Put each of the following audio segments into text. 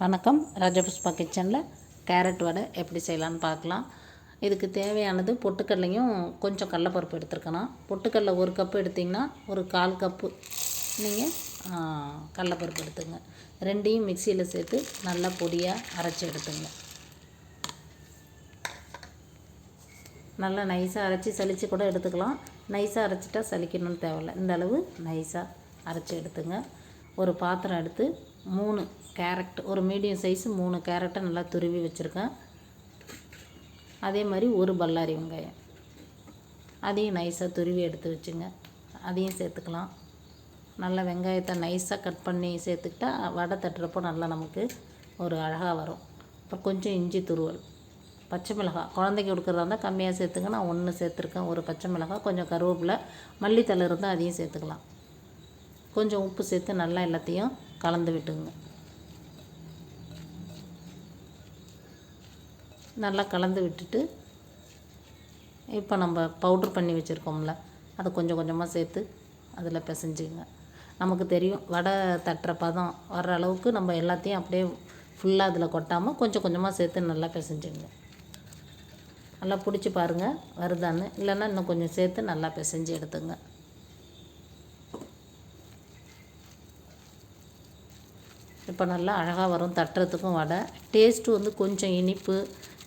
வணக்கம். ராஜபுஷ்பா கிச்சனில் கேரட் வடை எப்படி செய்யலான்னு பார்க்கலாம். இதுக்கு தேவையானது பொட்டுக்கடலையும் கொஞ்சம் கடலப்பருப்பு எடுத்துருக்கணும். பொட்டுக்கடலை 1 கப்பு எடுத்திங்கன்னா ஒரு 1/4 கப்பு நீங்கள் கடலப்பருப்பு எடுத்துங்க. ரெண்டையும் மிக்சியில் சேர்த்து நல்லா பொடியாக அரைச்சி எடுத்துங்க. நல்லா நைஸாக அரைச்சி சலித்து கூட எடுத்துக்கலாம். நைஸாக அரைச்சிட்டா சலிக்கணும்னு தேவையில்லை. இந்த அளவு நைஸாக அரைச்சி எடுத்துங்க. ஒரு பாத்திரம் எடுத்து 3 கேரட், ஒரு மீடியம் சைஸு 3 கேரட்டை நல்லா துருவி வச்சுருக்கேன். அதே மாதிரி ஒரு பல்லாரி வெங்காயம், அதையும் நைஸாக துருவி எடுத்து வச்சுங்க. அதையும் சேர்த்துக்கலாம். நல்லா வெங்காயத்தை நைஸாக கட் பண்ணி சேர்த்துக்கிட்டா வடை தட்டுறப்போ நல்லா நமக்கு ஒரு அழகாக வரும். அப்புறம் கொஞ்சம் இஞ்சி துருவல், பச்சை மிளகாய் குழந்தைக்கு கொடுக்குறதா இருந்தால் கம்மியாக சேர்த்துங்க. நான் 1 சேர்த்துருக்கேன். ஒரு பச்சை மிளகாய், கொஞ்சம் கருவேப்பிலை, மல்லித்தழை இருந்தால் அதையும் சேர்த்துக்கலாம். கொஞ்சம் உப்பு சேர்த்து நல்லா எல்லாத்தையும் கலந்து விட்டுங்க. நல்லா கலந்து விட்டுட்டு இப்போ நம்ம பவுட்ரு பண்ணி வச்சுருக்கோம்ல, அதை கொஞ்சம் கொஞ்சமாக சேர்த்து அதில் பிசைஞ்சுங்க. நமக்கு தெரியும் வடை தட்டுற பதம் வர்ற அளவுக்கு நம்ம எல்லாத்தையும் அப்படியே ஃபுல்லாக அதில் கொட்டாமல் கொஞ்சம் கொஞ்சமாக சேர்த்து நல்லா பிசைஞ்சுங்க. நல்லா பிடிச்சி பாருங்கள் வருதான்னு. இல்லைன்னா இன்னும் கொஞ்சம் சேர்த்து நல்லா பிசைஞ்சு எடுத்துங்க. இப்போ நல்லா அழகாக வரும். தட்டுறதுக்கும் வடை டேஸ்ட்டு கொஞ்சம் இனிப்பு,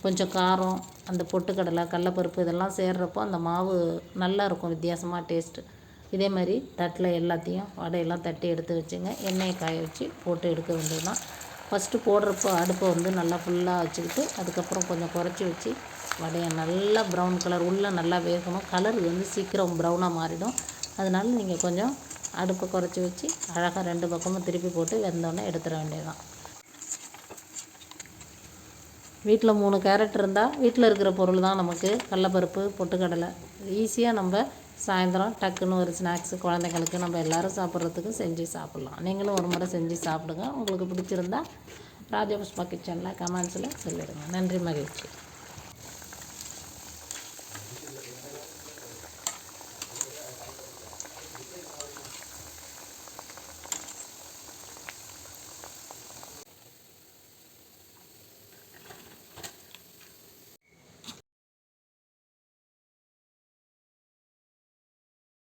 கொஞ்சம் காரம், அந்த பொட்டுக்கடலை கடலப்பருப்பு இதெல்லாம் சேர்றப்போ அந்த மாவு நல்லா இருக்கும், வித்தியாசமாக டேஸ்ட்டு. இதே மாதிரி தட்டில் எல்லாத்தையும் வடையெல்லாம் தட்டி எடுத்து வச்சுங்க. எண்ணெயை காய வச்சு போட்டு எடுக்க வேண்டியதுதான். ஃபஸ்ட்டு போடுறப்போ அடுப்பை நல்லா ஃபுல்லாக வச்சுக்கிட்டு அதுக்கப்புறம் கொஞ்சம் குறைச்சி வச்சு வடையை நல்லா ப்ரௌன் கலர் உள்ளே நல்லா வேகணும். கலர் சீக்கிரம் ப்ரௌனாக மாறிடும். அதனால நீங்கள் கொஞ்சம் அடுப்பை குறைச்சி வச்சு அழகாக 2 பக்கமும் திருப்பி போட்டு வெந்தோடனே எடுத்துட வேண்டியதுதான். வீட்டில் 3 கேரட் இருந்தால் வீட்டில் இருக்கிற பொருள் தான் நமக்கு கடலப்பருப்பு, பொட்டுக்கடலை. ஈஸியாக நம்ம சாயந்தரம் டக்குன்னு ஒரு ஸ்நாக்ஸு குழந்தைங்களுக்கு நம்ம எல்லோரும் சாப்பிட்றதுக்கு செஞ்சு சாப்பிட்லாம். நீங்களும் ஒரு முறை செஞ்சு சாப்பிடுங்க. உங்களுக்கு பிடிச்சிருந்தா ராஜபுஷ்பா கிச்சனில் கமெண்ட்ஸில் சொல்லிடுங்க. நன்றி, மகிழ்ச்சி.